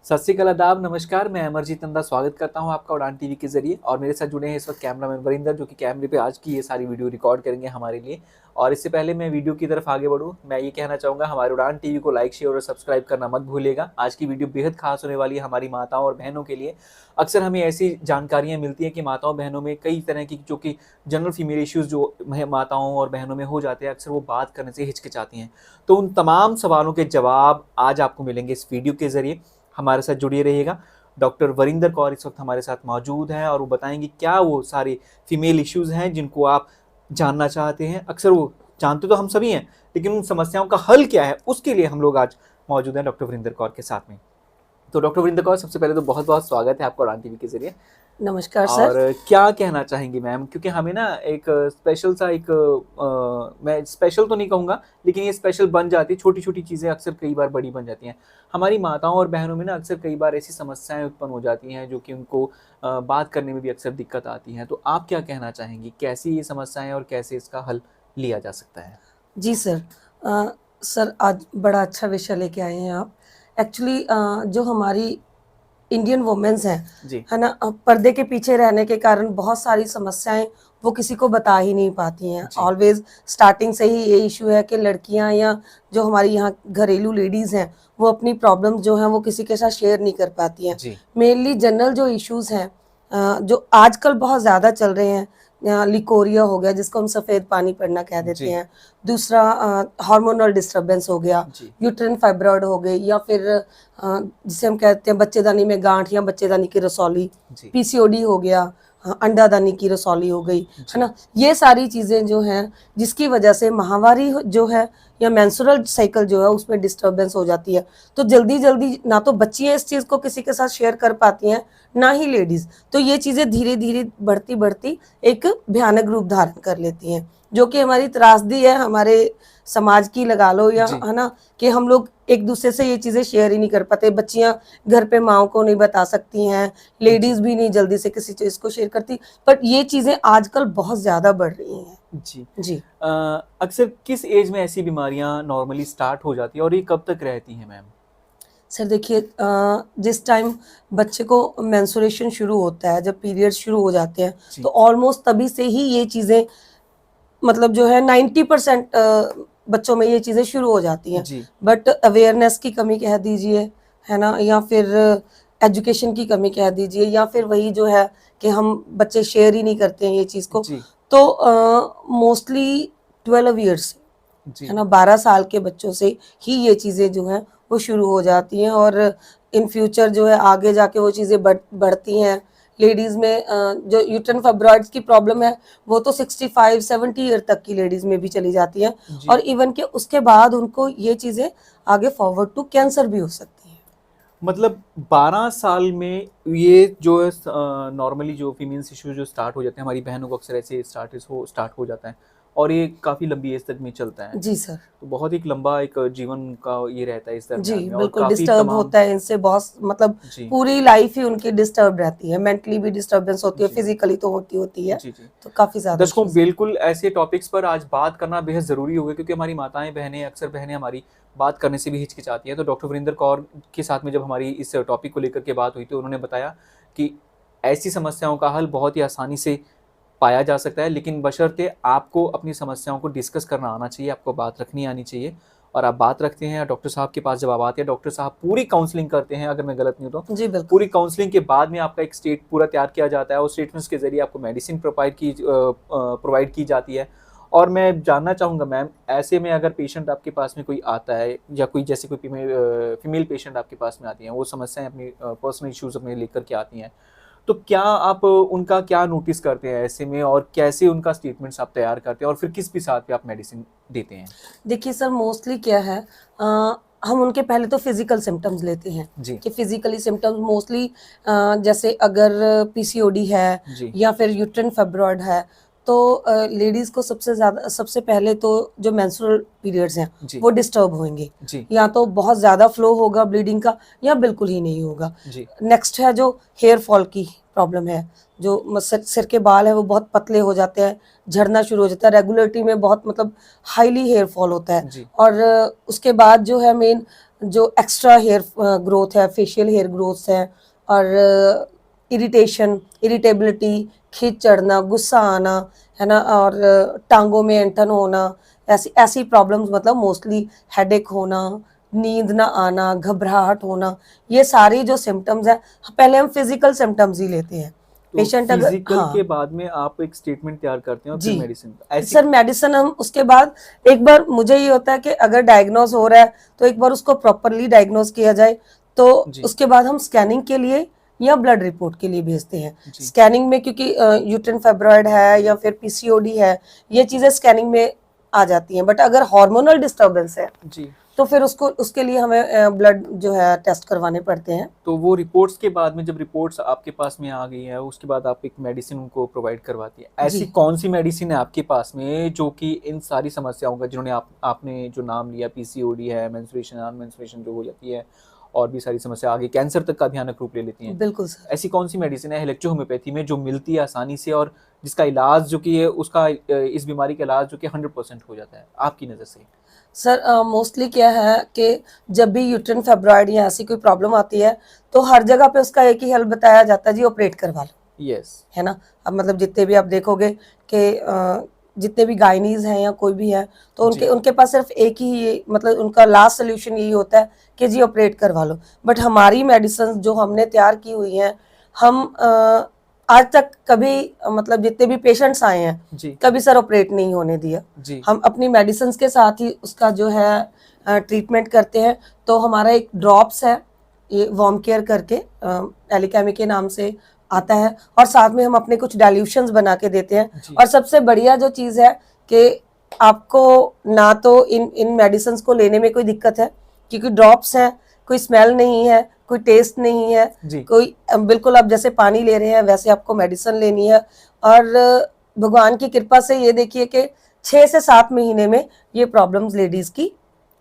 सत श्री अकाल, आदाब, नमस्कार। मैं अमरजीत नंदा स्वागत करता हूं आपका उड़ान टीवी के जरिए। और मेरे साथ जुड़े हैं इस वक्त कैमरामैन वरिंदर, जो कि कैमरे पे आज की ये सारी वीडियो रिकॉर्ड करेंगे हमारे लिए। और इससे पहले मैं वीडियो की तरफ आगे बढ़ूं, मैं ये कहना चाहूँगा हमारे उड़ान टीवी को लाइक, शेयर और सब्सक्राइब करना मत भूलिएगा। आज की वीडियो बेहद खास होने वाली है हमारी माताओं और बहनों के लिए। अक्सर हमें ऐसी जानकारियाँ मिलती हैं कि माताओं बहनों में कई तरह की जो कि जनरल फीमेल इश्यूज़ जो माताओं और बहनों में हो जाते हैं, अक्सर वो बात करने से हिचकिचाती हैं। तो उन तमाम सवालों के जवाब आज आपको मिलेंगे इस वीडियो के ज़रिए। हमारे साथ जुड़िए रहिएगा। डॉक्टर वरिंदर कौर इस वक्त हमारे साथ मौजूद हैं और वो बताएंगे क्या वो सारे फीमेल इश्यूज़ हैं जिनको आप जानना चाहते हैं। अक्सर वो जानते तो हम सभी हैं, लेकिन उन समस्याओं का हल क्या है, उसके लिए हम लोग आज मौजूद हैं डॉक्टर वरिंदर कौर के साथ में। तो डॉक्टर वरिंदर कौर, सबसे पहले तो बहुत बहुत स्वागत है आपका उड़ान टीवी के जरिए। नमस्कार सर। और क्या कहना चाहेंगी मैम, क्योंकि हमें ना एक स्पेशल सा मैं स्पेशल तो नहीं कहूँगा, लेकिन ये स्पेशल बन जाती है। छोटी छोटी चीज़ें अक्सर कई बार बड़ी बन जाती हैं। हमारी माताओं और बहनों में ना अक्सर कई बार ऐसी समस्याएं उत्पन्न हो जाती हैं जो कि उनको बात करने में भी अक्सर दिक्कत आती हैं। तो आप क्या कहना चाहेंगी, कैसी ये समस्याएं और कैसे इसका हल लिया जा सकता है? जी सर। सर आज बड़ा अच्छा विषय लेके आए हैं आप। एक्चुअली जो हमारी इंडियन वुमेन्स हैं, जी है ना, पर्दे के पीछे रहने के कारण बहुत सारी समस्याएं वो किसी को बता ही नहीं पाती हैं। जी ऑलवेज स्टार्टिंग से ही ये इशू है कि लड़कियां या जो हमारी यहाँ घरेलू लेडीज़ हैं वो अपनी प्रॉब्लम्स जो हैं वो किसी के साथ शेयर नहीं कर पाती हैं। जी मेनली जनरल जो इश्यूज हैं जो आजकल बहुत ज़्यादा चल रहे हैं, लिकोरिया हो गया जिसको हम सफ़ेद पानी पड़ना कह देते जी हैं। दूसरा हार्मोनल डिस्टर्बेंस हो गया, जी यूट्रिन फाइब्रॉइड हो गई, या फिर जिसे हम कहते हैं बच्चेदानी में गांठ या बच्चेदानी की रसौली, जी पीसीओडी हो गया, अंडादानी की रसौली हो गई, है जी ना। ये सारी चीज़ें जो हैं जिसकी वजह से माहवारी जो है या मेंस्ट्रुअल साइकिल जो है उसमें डिस्टर्बेंस हो जाती है। तो जल्दी जल्दी ना तो बच्चियाँ इस चीज़ को किसी के साथ शेयर कर पाती हैं, ना ही लेडीज़। तो ये चीज़ें धीरे धीरे बढ़ती बढ़ती एक भयानक रूप धारण कर लेती हैं, जो कि हमारी त्रासदी है हमारे समाज की, लगा लो, या जी है ना, कि हम लोग एक दूसरे से ये चीज़ें शेयर ही नहीं कर पाते। बच्चियां घर पे माओ को नहीं बता सकती हैं, लेडीज़ भी नहीं जल्दी से किसी चीज़ को शेयर करती। पर ये चीज़ें आजकल बहुत ज़्यादा बढ़ रही हैं। जी जी अक्सर किस एज में ऐसी बीमारियां नॉर्मली स्टार्ट हो जाती है और ये कब तक रहती हैं मैम? सर देखिए, जिस टाइम बच्चे को मेंस्ट्रुएशन शुरू होता है, जब पीरियड्स शुरू हो जाते हैं, जी तो ऑलमोस्ट तभी से ही ये चीज़ें, मतलब जो है 90% बच्चों में ये चीज़ें शुरू हो जाती हैं। जी बट अवेयरनेस की कमी कह दीजिए, है ना, या फिर एजुकेशन की कमी कह दीजिए, या फिर वही जो है कि हम बच्चे शेयर ही नहीं करते हैं ये चीज़ को। जी तो मोस्टली 12 ईयर्स, है जी ना, 12 साल के बच्चों से ही ये चीज़ें जो हैं वो शुरू हो जाती हैं। और इन फ्यूचर जो है आगे जाके वो चीज़ें बढ़ती हैं। लेडीज़ में जो यूट्रिन फाइब्रॉइड्स की प्रॉब्लम है वो तो 65-70 ईयर तक की लेडीज़ में भी चली जाती है। जी और इवन के उसके बाद उनको ये चीज़ें आगे फॉरवर्ड टू कैंसर भी हो सकती हैं। मतलब 12 साल में ये जो है नॉर्मली जो फीमेल्स इशू जो स्टार्ट हो जाते हैं, हमारी बहनों को अक्सर ऐसे स्टार्ट हो जाता है और ये काफ़ी लंबी एज तक में चलता है। जी सर। तो बहुत एक लंबा एक जीवन का ये रहता है इस जी दरमियान में, और बिल्कुल काफ़ी डिस्टर्ब तमाम। होता है इनसे, बहुत मतलब जी पूरी लाइफ ही उनकी डिस्टर्ब रहती है। मेंटली भी डिस्टर्बेंस होती है, जी फिजिकली तो होती है। जी जी तो काफ़ी ज़्यादा दर्शकों, इश्यूज। बिल्कुल ऐसे टॉपिक्स पर आज बात करना बेहद ज़रूरी होगा, क्योंकि हमारी माताएं बहनें, अक्सर बहनें हमारी बात करने से भी हिचकिचाती हैं। तो डॉक्टर वरिंदर कौर के साथ में जब हमारी इस टॉपिक को लेकर के बात हुई तो उन्होंने बताया कि ऐसी समस्याओं का हल बहुत ही आसानी से पाया जा सकता है, लेकिन बशर्ते आपको अपनी समस्याओं को डिस्कस करना आना चाहिए, आपको बात रखनी आनी चाहिए। और आप बात रखते हैं डॉक्टर साहब के पास, जब आप आते हैं डॉक्टर साहब पूरी काउंसलिंग करते हैं, अगर मैं गलत नहीं हूँ तो जी बिल्कुल। पूरी काउंसलिंग के बाद में आपका एक स्टेट पूरा तैयार किया जाता है और स्टेटमेंट्स के जरिए आपको मेडिसिन प्रोवाइड की जाती है। और मैं जानना चाहूँगा मैम, ऐसे में अगर पेशेंट आपके पास में कोई आता है, या कोई जैसे कोई फीमेल पेशेंट आपके पास में आती हैं, वो समस्याएं अपनी पर्सनल इश्यूज अपने लेकर के आती हैं, तो क्या आप उनका क्या नोटिस करते हैं ऐसे में, और कैसे उनका स्टेटमेंट्स आप तैयार करते हैं, और फिर किस बिसात पे आप मेडिसिन देते हैं? देखिए सर, मोस्टली क्या है, हम उनके पहले तो फिजिकल सिम्टम्स लेते हैं जी कि फिजिकली सिम्टम्स मोस्टली, जैसे अगर पीसीओडी है जी या फिर यूट्रिन फाइब्रॉइड है, तो लेडीज़ को सबसे पहले तो जो मेंस्ट्रुअल पीरियड्स हैं जी वो डिस्टर्ब होंगे। जी या तो बहुत ज़्यादा फ्लो होगा ब्लीडिंग का, या बिल्कुल ही नहीं होगा। जी नेक्स्ट है जो हेयर फॉल की प्रॉब्लम है, जो सिर के बाल है वो बहुत पतले हो जाते हैं, झड़ना शुरू हो जाता है, रेगुलरिटी में बहुत मतलब हाईली हेयर फॉल होता है। जी और उसके बाद जो है मेन जो एक्स्ट्रा हेयर ग्रोथ है, फेशियल हेयर ग्रोथ है, और इरिटेशन, इरिटेबिलिटी, खींच चढ़ना, गुस्सा आना, है ना, और टांगों में ऐंठन होना, ऐसी ऐसी प्रॉब्लम्स, मतलब मोस्टली हेडेक होना, नींद ना आना, घबराहट होना, ये सारी जो सिम्टम्स है, पहले हम फिजिकल सिम्टम्स ही लेते हैं तो पेशेंट अगर, फिजिकल के हाँ बाद में आप एक स्टेटमेंट तैयार करते हैं और फिर जी मेडिसिन ऐसी। सर, मेडिसिन हम उसके बाद, एक बार मुझे ये होता है कि अगर डायग्नोज हो रहा है तो एक बार उसको प्रॉपरली डायग्नोज किया जाए, तो जी उसके बाद हम स्कैनिंग के लिए या ब्लड रिपोर्ट के लिए भेजते हैं। जी स्कैनिंग में क्योंकि यूट्रिन फाइब्रॉइड है या फिर पीसीओडी है, ये चीजें स्कैनिंग में आ जाती हैं। बट अगर हार्मोनल डिस्टर्बेंस है जी। तो फिर उसको, उसके लिए हमें ब्लड जो है टेस्ट करवाने पड़ते हैं। तो वो रिपोर्ट्स के बाद में, जब रिपोर्ट्स आपके पास में आ गई है, उसके बाद आप एक मेडिसिन उनको प्रोवाइड करवाती है। ऐसी जी कौन सी मेडिसिन है आपके पास में जो कि इन सारी समस्याओं का, जिन्होंने आपने जो नाम लिया, पीसीओडी है, मेंस्ट्रुएशन, नॉन मेंस्ट्रुएशन जो हो जाती है, और भी सारी समस्या आगे कैंसर तक का भयानक रूप ले लेती हैं, बिल्कुल सर। ऐसी कौन सी मेडिसिन है इलेक्ट्रो होम्योपैथी में जो मिलती है आसानी से, और जिसका इलाज जो कि है उसका, इस बीमारी का इलाज जो कि 100% हो जाता है आपकी नज़र से? सर मोस्टली क्या है कि जब भी यूट्रिन फाइब्रॉइड या ऐसी कोई प्रॉब्लम आती है तो हर जगह पे उसका एक ही हल बताया जाता है, जी ऑपरेट करवा लो, यस। है ना। अब मतलब जितने भी आप देखोगे कि जितने भी गायनीज हैं या कोई भी है, तो उनके जी उनके पास सिर्फ एक ही, मतलब उनका लास्ट सोल्यूशन यही होता है कि जी ऑपरेट करवा लो। बट हमारी मेडिसिन जो हमने तैयार की हुई हैं, हम आज तक कभी मतलब जितने भी पेशेंट्स आए हैं, जी कभी सर ऑपरेट नहीं होने दिया। जी हम अपनी मेडिसिन के साथ ही उसका जो है ट्रीटमेंट करते हैं। तो हमारा एक ड्रॉप्स है, ये वार्म केयर करके एलिकेमी के नाम से आता है, और साथ में हम अपने कुछ डाइल्यूशंस बना के देते हैं। जी और सबसे बढ़िया जो चीज़ है कि आपको ना तो इन इन मेडिसिन को लेने में कोई दिक्कत है, क्योंकि ड्रॉप्स हैं, कोई स्मेल नहीं है, कोई टेस्ट नहीं है, जी कोई बिल्कुल आप जैसे पानी ले रहे हैं वैसे आपको मेडिसिन लेनी है। और भगवान की कृपा से ये देखिए कि 6 से 7 महीने में ये प्रॉब्लम्स लेडीज की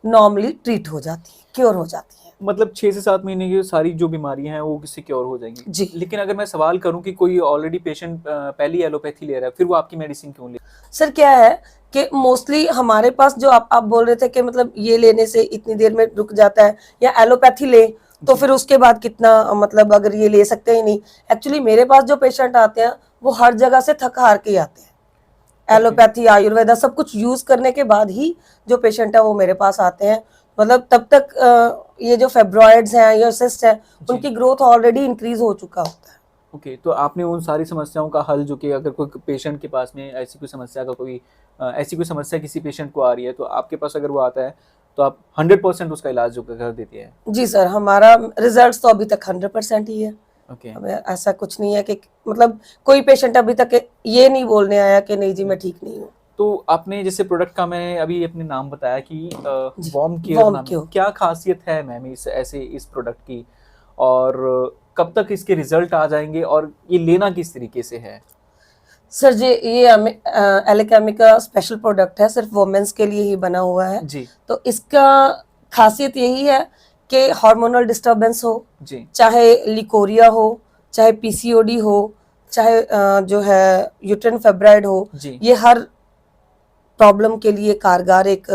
नॉर्मली ट्रीट हो जाती है, क्योर हो जाती है। मतलब 6 से 7 महीने की सारी जो बीमारियां हैं वो किससे क्योर हो जाएंगी। जी लेकिन अगर मैं सवाल करूं कि कोई ऑलरेडी पेशेंट पहली एलोपैथी ले रहा है, फिर वो आपकी मेडिसिन क्यों ले? सर, क्या है कि मोस्टली हमारे पास जो आप बोल रहे थे कि मतलब ये लेने से इतनी देर में रुक जाता है, या एलोपैथी ले तो जी फिर उसके बाद कितना, मतलब अगर ये ले सकते ही नहीं। एक्चुअली मेरे पास जो पेशेंट आते हैं वो हर जगह से थक हार के आते हैं। ओके एलोपैथी, आयुर्वेदा सब कुछ यूज करने के बाद ही जो पेशेंट है वो मेरे पास आते हैं। मतलब तब तक ये जो फेब्रॉइड्स हैं या सिस्ट है, जी उनकी ग्रोथ ऑलरेडी इंक्रीज हो चुका होता है। ओके। तो आपने उन सारी समस्याओं का हल, जो कि अगर कोई पेशेंट के पास में ऐसी कोई समस्या का कोई ऐसी कोई समस्या किसी पेशेंट को आ रही है, तो आपके पास अगर वो आता है तो आप 100% उसका इलाज जो कर देती है? जी सर, हमारा रिजल्ट तो अभी तक 100% ही है। ओके। हमें ऐसा कुछ नहीं है कि मतलब कोई पेशेंट अभी तक ये नहीं बोलने आया कि नहीं जी मैं ठीक नहीं हूँ। तो आपने जैसे प्रोडक्ट का मैंने अभी अपने नाम बताया कि जी वार्म केयर वार्म नाम है, क्योर। क्या खासियत है मैम इस प्रोडक्ट की, और कब तक इसके रिजल्ट आ जाएंगे, और ये लेना किस तरीके से है? सर जी, ये एलिकेमी का स्पेशल प्रोडक्ट है, सिर्फ वुमेन्स के लिए ही बना हुआ है। जी तो इसका खासियत यही है कि हार्मोनल डिस्टर्बेंस हो, जी चाहे लिकोरिया हो, चाहे पीसीओडी हो, चाहे जो है यूट्रिन फाइब्रॉइड हो, जी ये हर प्रॉब्लम के लिए कारगर एक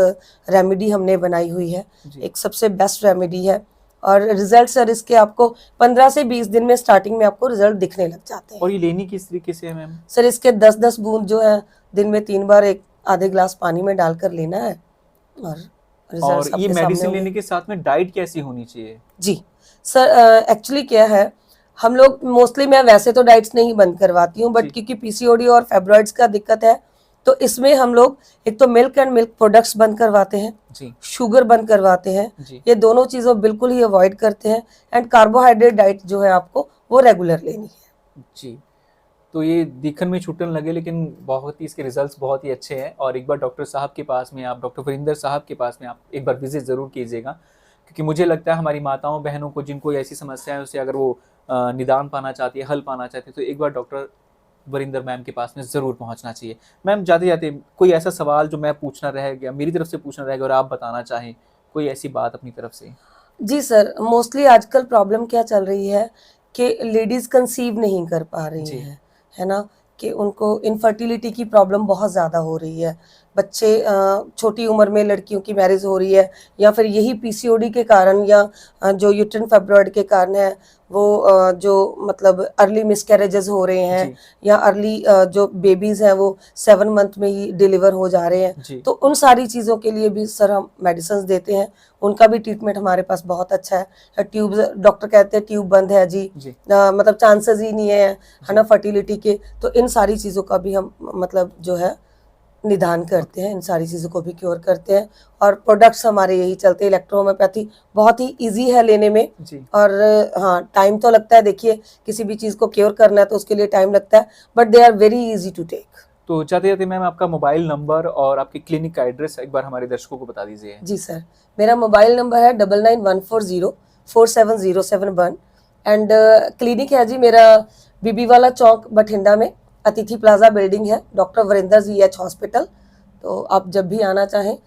रेमेडी हमने बनाई हुई है। जी। एक सबसे बेस्ट रेमेडी है। और रिजल्ट सर इसके आपको 15 से 20 दिन में स्टार्टिंग में आपको रिजल्ट दिखने लग जाते हैं। और ये लेनी किस तरीके से है मैम? सर इसके 10-10 बूंद जो है दिन में 3 बार एक आधे ग्लास पानी में डालकर लेना है, और और रिजल्ट्स ये आपके सामने मेडिसिन होंगे। लेने के साथ में डाइट कैसी होनी चाहिए? जी सर, एक्चुअली क्या है, हम लोग मोस्टली, मैं वैसे तो डाइट्स नहीं बंद करवाती हूँ, बट जी क्योंकि पीसीओडी और फाइब्रॉइड्स का दिक्कत है, तो इसमें हम लोग एक तो मिल्क एंड मिल्क प्रोडक्ट्स बंद करवाते हैं, जी शुगर बंद करवाते हैं, जी ये दोनों चीज़ों बिल्कुल ही अवॉइड करते हैं। एंड कार्बोहाइड्रेट डाइट जो है आपको वो रेगुलर लेनी है। जी। तो ये दिखने में छुट्टन लगे, लेकिन बहुत ही इसके रिजल्ट्स बहुत ही अच्छे हैं। और एक बार डॉक्टर साहब के पास में, आप डॉक्टर वरिंदर साहब के पास में आप एक बार विजिट ज़रूर कीजिएगा, क्योंकि मुझे लगता है हमारी माताओं बहनों को जिनको ऐसी समस्या है, उसे अगर वो निदान पाना चाहती है, हल पाना चाहती है, तो एक बार डॉक्टर वरिंदर मैम के पास में ज़रूर पहुंचना चाहिए। मैम, जाते जाते कोई ऐसा सवाल जो मैं पूछना रह गया, मेरी तरफ से पूछना रह गया, और आप बताना चाहें कोई ऐसी बात अपनी तरफ से? जी सर, मोस्टली आजकल प्रॉब्लम क्या चल रही है कि लेडीज़ कंसीव नहीं कर पा रही जी हैं, है ना, कि उनको इनफर्टिलिटी की प्रॉब्लम बहुत ज़्यादा हो रही है। बच्चे छोटी उम्र में लड़कियों की मैरिज हो रही है, या फिर यही पीसीओडी के कारण या जो यूट्राइन फाइब्रॉइड के कारण है वो जो मतलब अर्ली मिसकैरेजेस हो रहे हैं, जी या अर्ली जो बेबीज हैं वो 7 मंथ में ही डिलीवर हो जा रहे हैं, जी तो उन सारी चीज़ों के लिए भी सर हम मेडिसिन देते हैं। उनका भी ट्रीटमेंट हमारे पास बहुत अच्छा है। ट्यूब, डॉक्टर कहते हैं ट्यूब बंद है जी, जी मतलब चांसेस ही नहीं है जी ना फर्टिलिटी के, तो इन सारी चीज़ों का भी हम मतलब जो है निदान करते हैं, इन सारी चीज़ों को भी क्योर करते हैं। और प्रोडक्ट्स हमारे यही चलते हैं। इलेक्ट्रोहोम्योपैथी बहुत ही इजी है लेने में, जी और हाँ टाइम तो लगता है, देखिए किसी भी चीज़ को क्योर करना है तो उसके लिए टाइम लगता है, but they are very easy to take. तो जाते जाते मैम आपका मोबाइल नंबर और आपके क्लिनिक का एड्रेस एक बार हमारे दर्शकों को बता दीजिए। जी सर, मेरा मोबाइल नंबर है 9914047071, एंड क्लिनिक है जी मेरा बीबीवाला चौक बठिंडा में, अतिथि प्लाजा बिल्डिंग है, डॉक्टर वरिंदर जीएच हॉस्पिटल। तो आप जब भी आना चाहें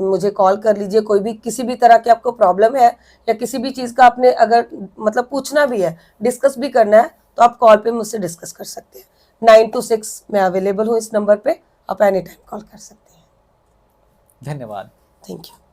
मुझे कॉल कर लीजिए। कोई भी किसी भी तरह की आपको प्रॉब्लम है, या किसी भी चीज़ का आपने अगर मतलब पूछना भी है, डिस्कस भी करना है, तो आप कॉल पे मुझसे डिस्कस कर सकते हैं। 9 to 6 मैं अवेलेबल हूँ इस नंबर पे, आप एनी टाइम कॉल कर सकते हैं। धन्यवाद। Thank you.